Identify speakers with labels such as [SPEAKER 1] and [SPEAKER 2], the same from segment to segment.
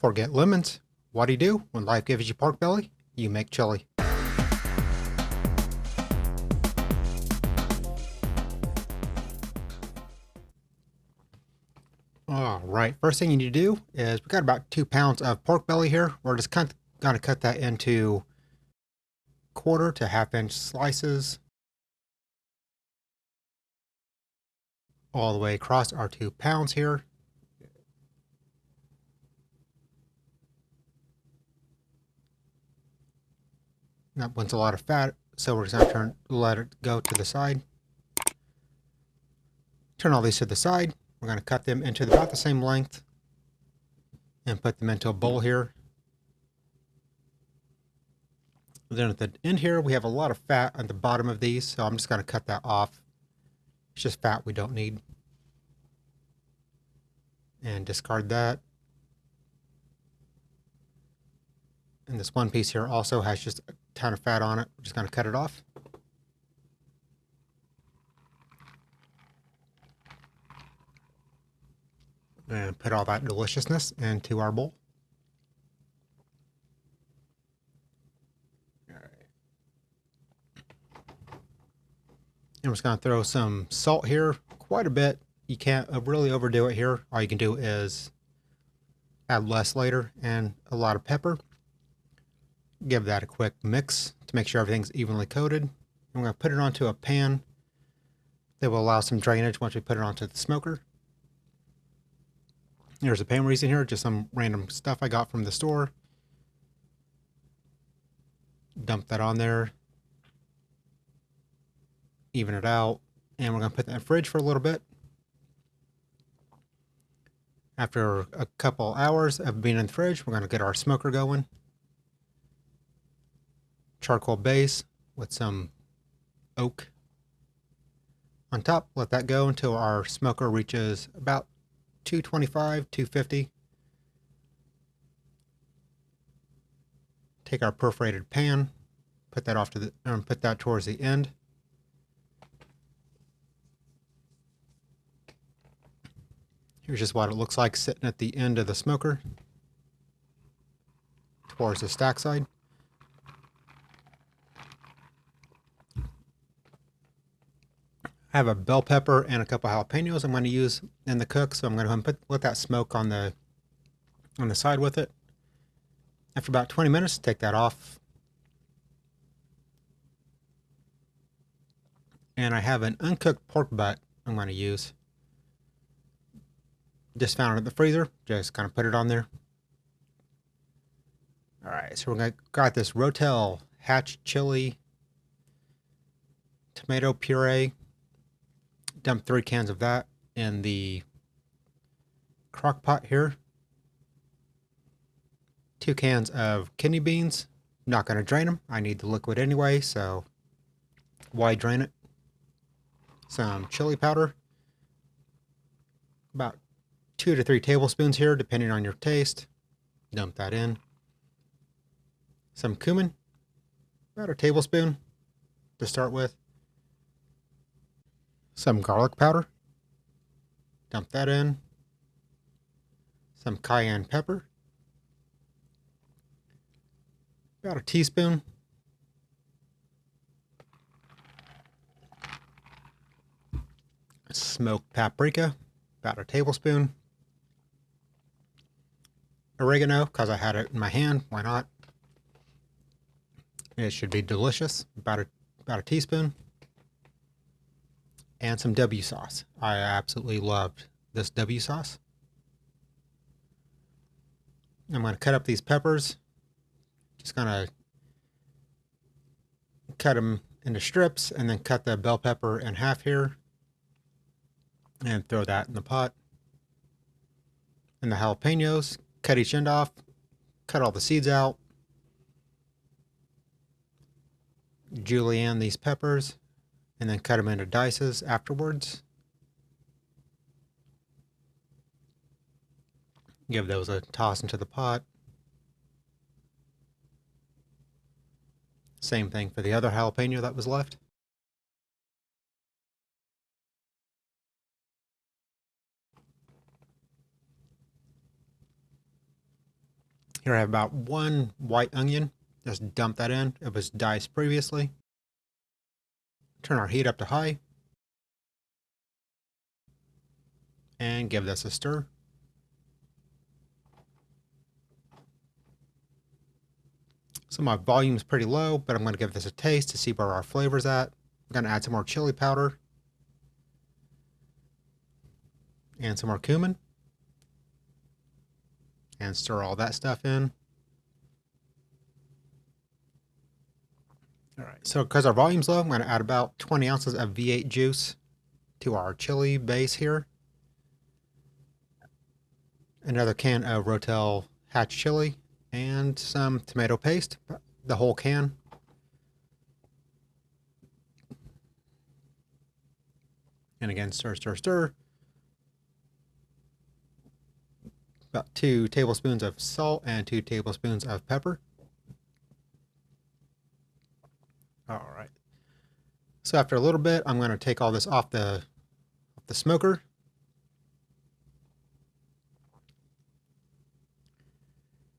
[SPEAKER 1] Forget lemons. What do you do when life gives you pork belly? You make chili. All right, first thing you need to do is we got about 2 pounds of pork belly here. We're just kind of gonna cut that into quarter to half-inch slices all the way across our 2 pounds here. That one's a lot of fat, so we're just gonna let it go to the side. Turn all these to the side. We're gonna cut them into about the same length and put them into a bowl here. Then at the end here, we have a lot of fat at the bottom of these, so I'm just gonna cut that off. It's just fat we don't need. And discard that. And this one piece here also has just a ton of fat on it. We're just going to cut it off. And put all that deliciousness into our bowl. All right. And we're just going to throw some salt here, quite a bit. You can't really overdo it here. All you can do is add less later, and a lot of pepper. Give that a quick mix to make sure everything's evenly coated. And we're going to put it onto a pan that will allow some drainage once we put it onto the smoker. Here's a pan we're using here, just some random stuff I got from the store. Dump that on there. Even it out. And we're going to put that in the fridge for a little bit. After a couple hours of being in the fridge, we're going to get our smoker going. Charcoal base with some oak on top. Let that go until our smoker reaches about 225, 250. Take our perforated pan, put that off to the, put that towards the end. Here's just what it looks like sitting at the end of the smoker towards the stack side. I have a bell pepper and a couple jalapenos I'm going to use in the cook, so I'm going to let that smoke on the side with it. After about 20 minutes, take that off. And I have an uncooked pork butt I'm going to use. Just found it in the freezer. Just kind of put it on there. All right, so we're going to got this Rotel Hatch chili tomato puree. Dump 3 cans of that in the crock pot here. 2 cans of kidney beans. Not going to drain them. I need the liquid anyway, so why drain it? Some chili powder. About 2 to 3 tablespoons here, depending on your taste. Dump that in. Some cumin. About a tablespoon to start with. Some garlic powder. Dump that in. Some cayenne pepper. About a teaspoon. Smoked paprika. About a tablespoon. Oregano, because I had it in my hand. Why not? It should be delicious. About a teaspoon. And some W sauce. I absolutely loved this W sauce. I'm going to cut up these peppers. Just going to cut them into strips and then cut the bell pepper in half here. And throw that in the pot. And the jalapenos, cut each end off. Cut all the seeds out. Julienne these peppers. And then cut them into dices afterwards. Give those a toss into the pot. Same thing for the other jalapeno that was left. Here I have about 1 white onion. Just dump that in. It was diced previously. Turn our heat up to high. And give this a stir. So my volume is pretty low, but I'm going to give this a taste to see where our flavor's at. I'm going to add some more chili powder. And some more cumin. And stir all that stuff in. Alright, so because our volume's low, I'm going to add about 20 ounces of V8 juice to our chili base here. Another can of Rotel Hatch chili and some tomato paste, the whole can. And again, stir, stir, stir. About 2 tablespoons of salt and 2 tablespoons of pepper. All right. So after a little bit, I'm going to take all this off the smoker.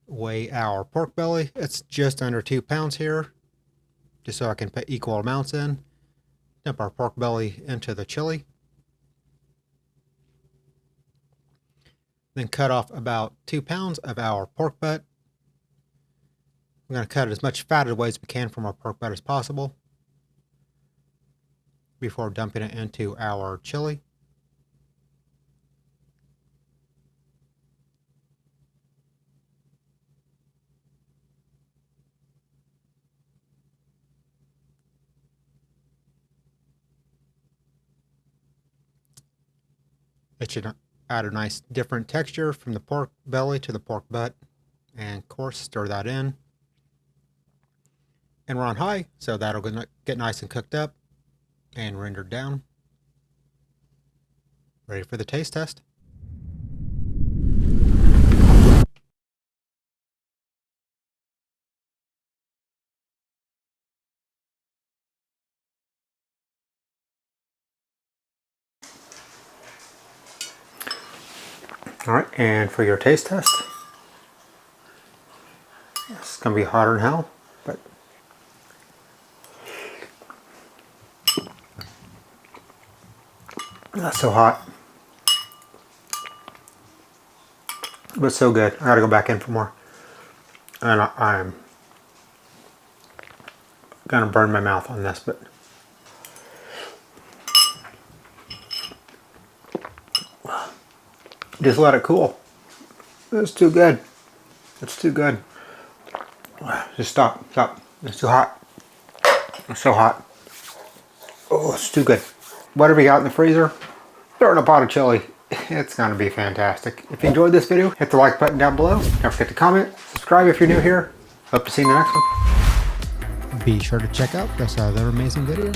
[SPEAKER 1] Weigh our pork belly. It's just under 2 pounds here, just so I can put equal amounts in. Dump our pork belly into the chili. Then cut off about 2 pounds of our pork butt. We're going to cut as much fat away as we can from our pork butt as possible before dumping it into our chili. It should add a nice different texture from the pork belly to the pork butt. And of course, stir that in. And we're on high, so that'll get nice and cooked up and rendered down. Ready for the taste test. All right, and for your taste test, it's gonna be hotter than hell, but not so hot, but so good. I gotta go back in for more, and I'm gonna burn my mouth on this, but just let it cool. It's too good. It's too good. Just stop. It's too hot. It's so hot. Oh, it's too good. Whatever you got in the freezer, throw in a pot of chili. It's gonna be fantastic. If you enjoyed this video, hit the like button down below. Don't forget to comment, subscribe if you're new here. Hope to see you in the next one. Be sure to check out this other amazing video.